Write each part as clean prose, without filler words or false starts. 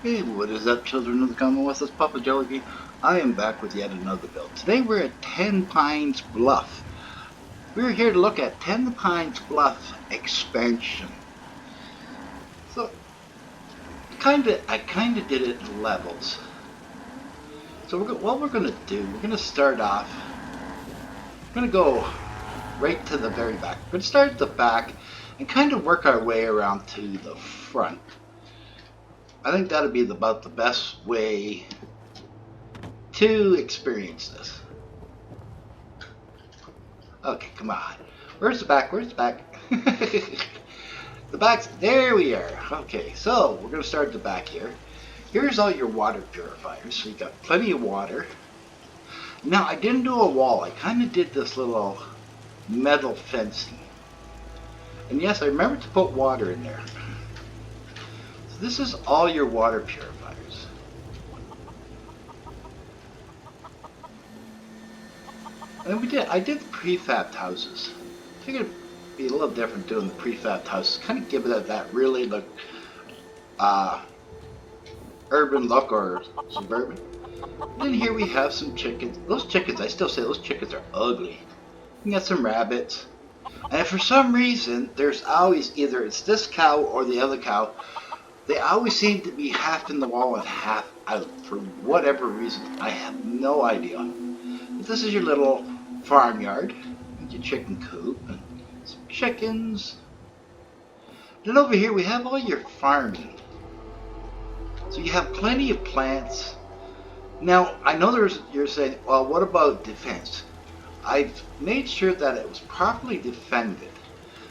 Hey, what is up, children of the Commonwealth? It's Papa Jellybean. I am back with yet another build. Today we're at Tenpines Bluff. We're here to look at Tenpines Bluff expansion. So, I kinda did it in levels. So what we're gonna do, we're gonna start off. We're gonna go right to the very back. We're gonna start at the back and kind of work our way around to the front. I think that'll be about the best way to experience this. Okay, come on. Where's the back? Where's the back? The back's there. We are. Okay, so we're gonna start at the back here. Here's all your water purifiers. So you got plenty of water. Now I didn't do a wall. I kind of did this little metal fencing. And yes, I remember to put water in there. So this is all your water purifiers. And I did prefabbed houses. I figured it'd be a little different doing the prefabbed houses. Kind of give it that really look, urban look or suburban. Then here we have some chickens. Those chickens, I still say those chickens are ugly. You got some rabbits. And for some reason, there's always either it's this cow or the other cow. They always seem to be half in the wall and half out for whatever reason. I have no idea. But this is your little farmyard. Your chicken coop. And some chickens. Then over here we have all your farming. So you have plenty of plants. Now, I know you're saying, well, what about defense? I've made sure that it was properly defended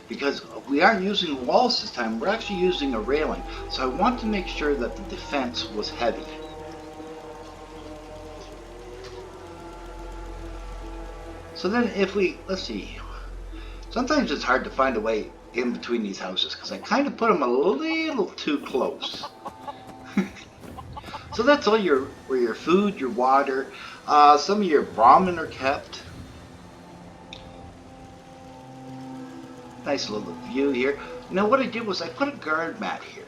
because we aren't using walls this time. We're actually using a railing. So I want to make sure that the defense was heavy. So then let's see. Sometimes it's hard to find a way in between these houses because I kind of put them a little too close. So that's all where your food, your water, some of your brahmin are kept. Nice little view here. Now what I did was I put a guard mat here.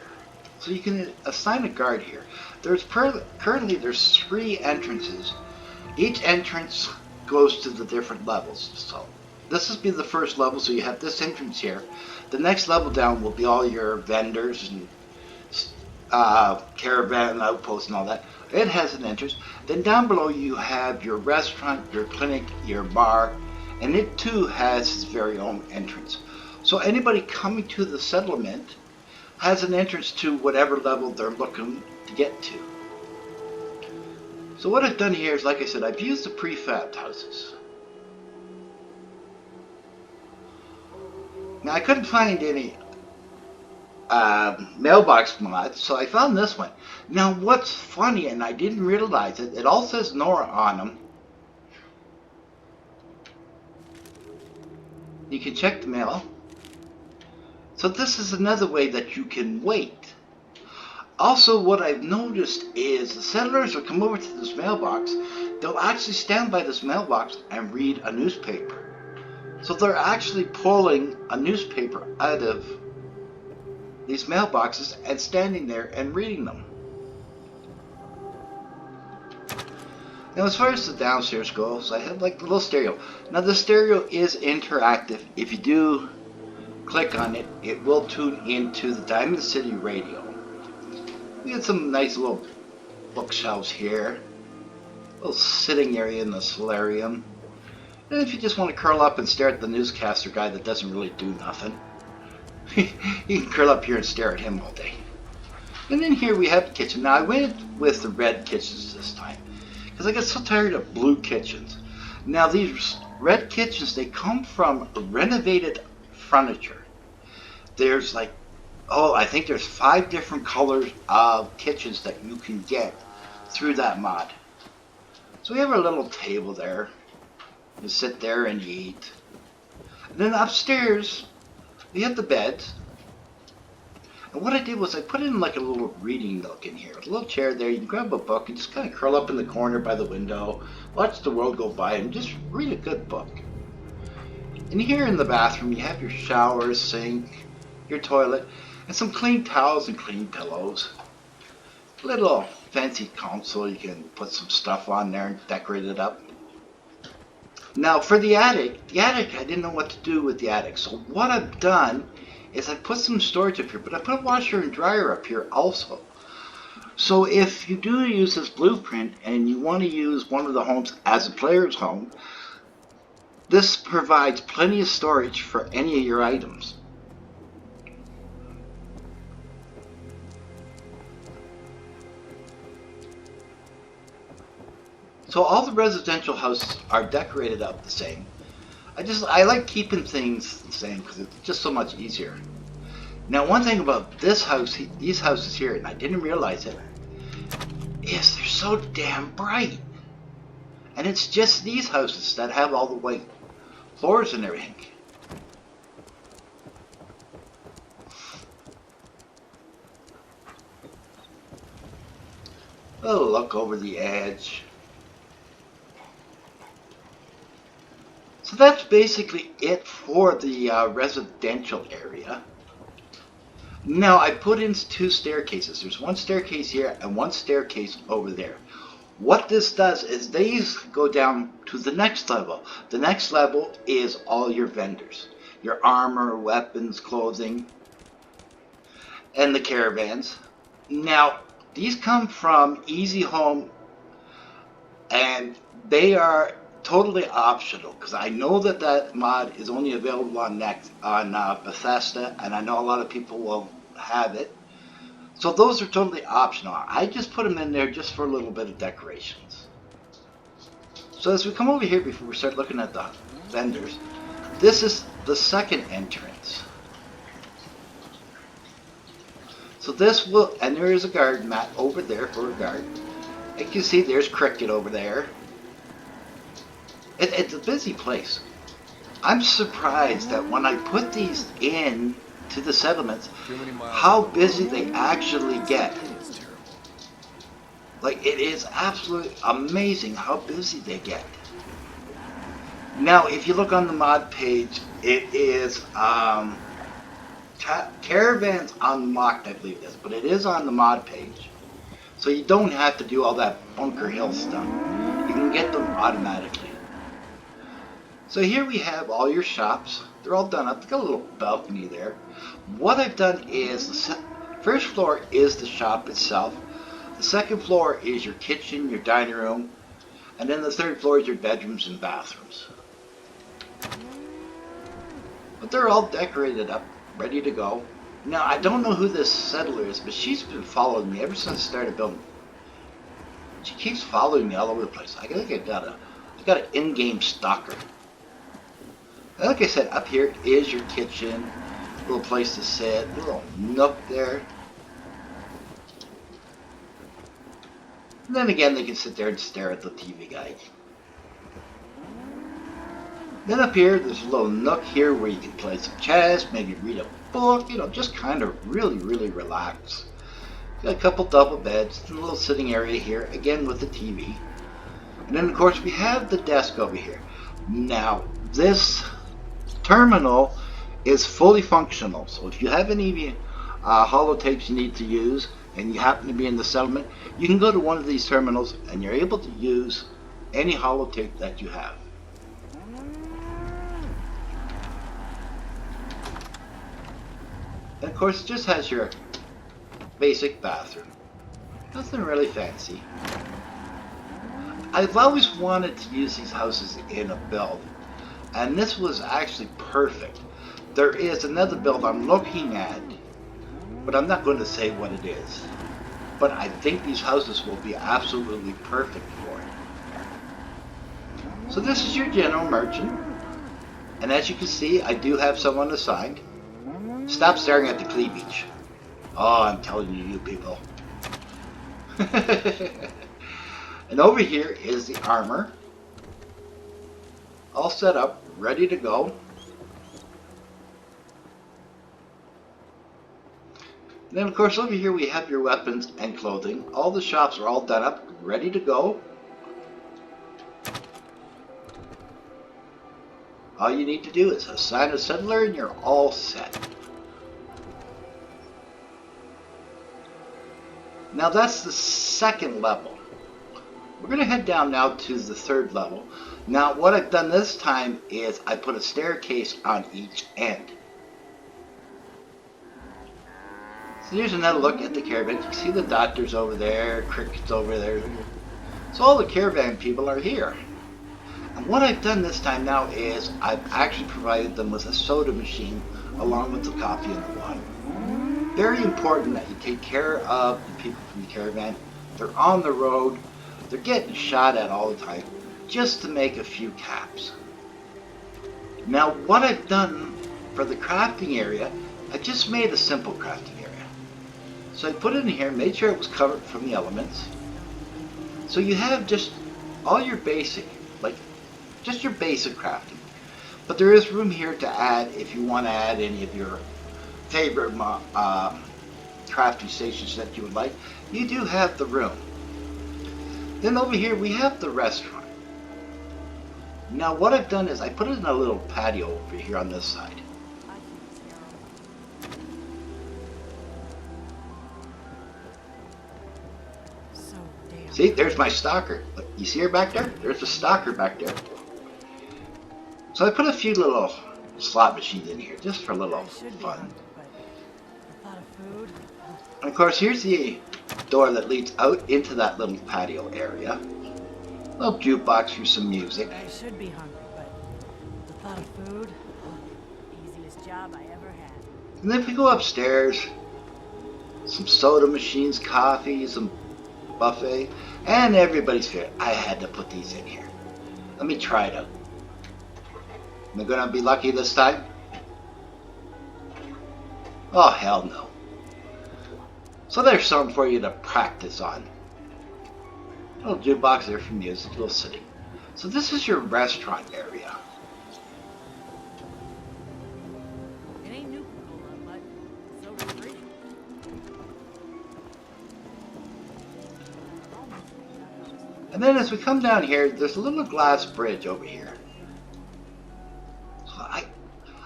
So you can assign a guard here. Currently there's 3 entrances. Each entrance goes to the different levels. So this will be the first level, so you have this entrance here. The next level down will be all your vendors and caravan outposts and all that. It has an entrance. Then down below you have your restaurant, your clinic, your bar, and it too has its very own entrance. So anybody coming to the settlement has an entrance to whatever level they're looking to get to. So what I've done here is, like I said, I've used the prefabbed houses. Now I couldn't find any mailbox mods, so I found this one. Now what's funny, and I didn't realize it, it all says Nora on them. You can check the mail. So this is another way that you can wait. Also, what I've noticed is the settlers will come over to this mailbox. They'll actually stand by this mailbox and read a newspaper. So they're actually pulling a newspaper out of these mailboxes and standing there and reading them. Now as far as the downstairs goes, I have like the little stereo. Now the stereo is interactive. If you do click on it, it will tune into the Diamond City radio. We got some nice little bookshelves here. A little sitting area in the solarium. And if you just want to curl up and stare at the newscaster guy that doesn't really do nothing, you can curl up here and stare at him all day. And then here we have the kitchen. Now I went with the red kitchens this time because I got so tired of blue kitchens. Now these red kitchens, they come from renovated furniture. There's like, I think there's 5 different colors of kitchens that you can get through that mod. So we have our little table there. You sit there and eat. And then upstairs, we have the beds. And what I did was I put in like a little reading nook in here. A little chair there. You can grab a book and just kind of curl up in the corner by the window. Watch the world go by and just read a good book. And here in the bathroom, you have your shower, sink, your toilet, and some clean towels and clean pillows. Little fancy console, you can put some stuff on there and decorate it up. Now for the attic I didn't know what to do with the attic. So what I've done is I put some storage up here, but I put a washer and dryer up here also. So if you do use this blueprint and you want to use one of the homes as a player's home, this provides plenty of storage for any of your items. So all the residential houses are decorated up the same. I like keeping things the same because it's just so much easier. Now one thing about this house, these houses here, and I didn't realize it, is they're so damn bright. And it's just these houses that have all the white floors and everything. Oh, look over the edge. So that's basically it for the residential area. Now I put in two staircases. There's one staircase here and one staircase over there. What this does is these go down to the next level. The next level is all your vendors. Your armor, weapons, clothing, and the caravans. Now, these come from Easy Home, and they are totally optional because I know that that mod is only available on Bethesda, and I know a lot of people will have it. So those are totally optional. I just put them in there just for a little bit of decorations. So as we come over here before we start looking at the vendors, this is the second entrance. So this will, and there is a guard mat over there for a guard. You can see there's Cricket over there. It's a busy place. I'm surprised that when I put these in to the settlements, how busy they actually get. Like, it is absolutely amazing how busy they get. Now, if you look on the mod page, it is caravans unlocked, I believe it is, but it is on the mod page. So you don't have to do all that Bunker Hill stuff. You can get them automatically. So here we have all your shops. They're all done up. They've got a little balcony there. What I've done is, the first floor is the shop itself. The second floor is your kitchen, your dining room. And then the third floor is your bedrooms and bathrooms. But they're all decorated up, ready to go. Now, I don't know who this settler is, but she's been following me ever since I started building. She keeps following me all over the place. I think I got an in-game stalker. Like I said, up here is your kitchen, little place to sit, little nook there. And then again, they can sit there and stare at the TV guide. Then up here, there's a little nook here where you can play some chess, maybe read a book, you know, just kind of really relax. Got a couple double beds, a little sitting area here, again with the TV. And then of course we have the desk over here. Now, this terminal is fully functional, so if you have any holotapes you need to use and you happen to be in the settlement, you can go to one of these terminals and you're able to use any holotape that you have. And of course it just has your basic bathroom. Nothing really fancy. I've always wanted to use these houses in a build, and this was actually perfect. There is another build I'm looking at, but I'm not going to say what it is. But I think these houses will be absolutely perfect for it. So this is your general merchant, and as you can see, I do have someone assigned. Stop staring at the cleavage. Oh, I'm telling you, you people. And over here is the armor, all set up, ready to go. And then of course over here we have your weapons and clothing. All the shops are all done up, ready to go. All you need to do is assign a settler and you're all set. Now that's the second level. We're going to head down now to the third level. Now what I've done this time is I put a staircase on each end. So here's another look at the caravan. You can see the doctors over there, crickets over there. So all the caravan people are here. And what I've done this time now is I've actually provided them with a soda machine along with the coffee and the water. Very important that you take care of the people from the caravan. They're on the road. They're getting shot at all the time just to make a few caps. Now what I've done for the crafting area, I just made a simple crafting area. So I put it in here, made sure it was covered from the elements. So you have just all your basic, like just your basic crafting. But there is room here to add if you want to add any of your favorite crafting stations that you would like. You do have the room. Then over here we have the restaurant. Now what I've done is I put it in a little patio over here on this side. See, there's my stalker. Look, you see her back there? There's the stalker back there. So I put a few little slot machines in here just for a little fun. And of course, here's the door that leads out into that little patio area. A little jukebox for some music. I should be hungry, but the thought of food, easiest job I ever had. And then if we go upstairs, some soda machines, coffee, some buffet, and everybody's favorite. I had to put these in here. Let me try it out. Am I gonna be lucky this time? Oh, hell no. So there's something for you to practice on. A little jukebox there for music, a little sitting. So this is your restaurant area. It ain't new, but so free. And then as we come down here, there's a little glass bridge over here. So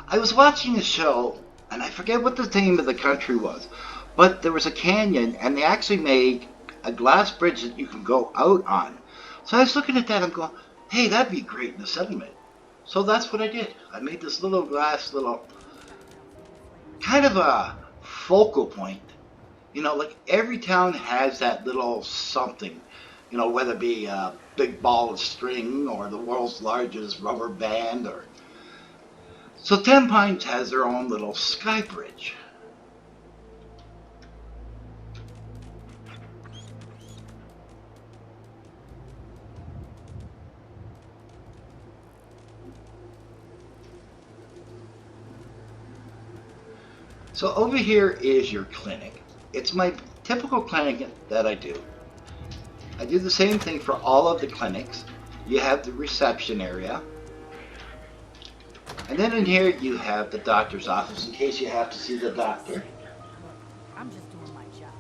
I was watching a show, and I forget what the name of the country was, but there was a canyon, and they actually made a glass bridge that you can go out on. So I was looking at that and going, hey, that'd be great in the settlement. So that's what I did. I made this little glass, little kind of a focal point. You know, like every town has that little something. You know, whether it be a big ball of string or the world's largest rubber band, or so Tenpines has their own little sky bridge. So over here is your clinic. It's my typical clinic that I do. I do the same thing for all of the clinics. You have the reception area. And then in here you have the doctor's office in case you have to see the doctor. I'm just doing my job.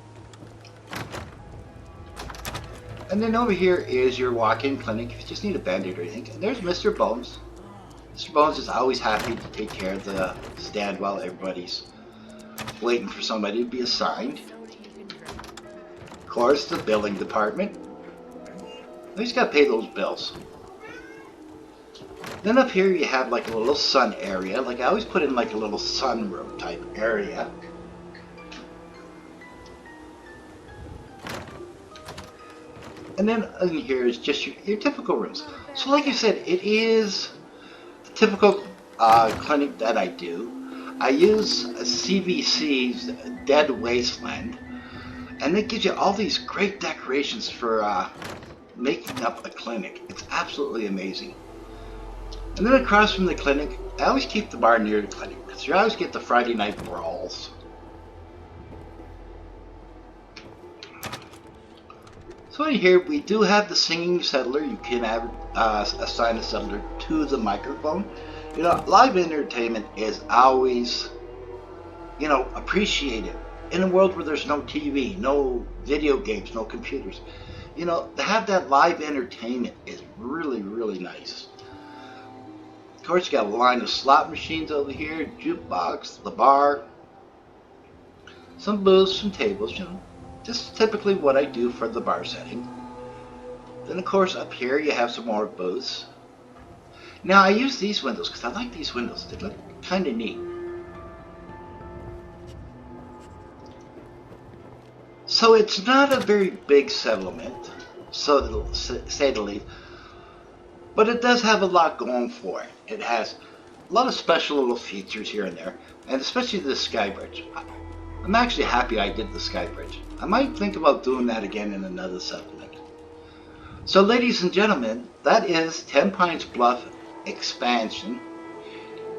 And then over here is your walk-in clinic if you just need a band-aid or anything. And there's Mr. Bones. Mr. Bones is always happy to take care of the stand while everybody's waiting for somebody to be assigned. Of course, the billing department. He's got to pay those bills. Then up here you have like a little sun area. Like I always put in like a little sunroom type area. And then in here is just your typical rooms. So like you said, it is the typical clinic that I do. I use CVC's Dead Wasteland. And it gives you all these great decorations for making up a clinic. It's absolutely amazing. And then across from the clinic, I always keep the bar near the clinic because you always get the Friday night brawls. So in here we do have the singing settler. You can assign a settler to the microphone. You know, live entertainment is always, you know, appreciated. In a world where there's no TV, no video games, no computers, you know, to have that live entertainment is really, really nice. Of course, you got a line of slot machines over here, jukebox, the bar, some booths, some tables, you know. Just typically what I do for the bar setting. Then of course up here you have some more booths. Now I use these windows because I like these windows. They look kind of neat. So it's not a very big settlement, so to say the least, but it does have a lot going for it. It has a lot of special little features here and there, and especially the sky bridge. I'm actually happy I did the sky bridge. I might think about doing that again in another settlement. So ladies and gentlemen, that is Tenpines Bluff expansion.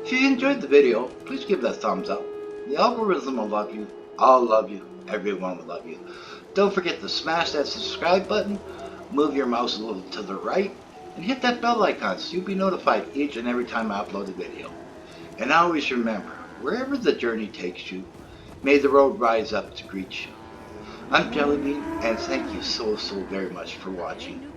If you enjoyed the video, please give it a thumbs up. The algorithm will love you. I'll love you. Everyone will love you. Don't forget to smash that subscribe button, move your mouse a little to the right, and hit that bell icon so you'll be notified each and every time I upload a video. And always remember, wherever the journey takes you, may the road rise up to greet you. I'm Jellybean, and thank you so very much for watching.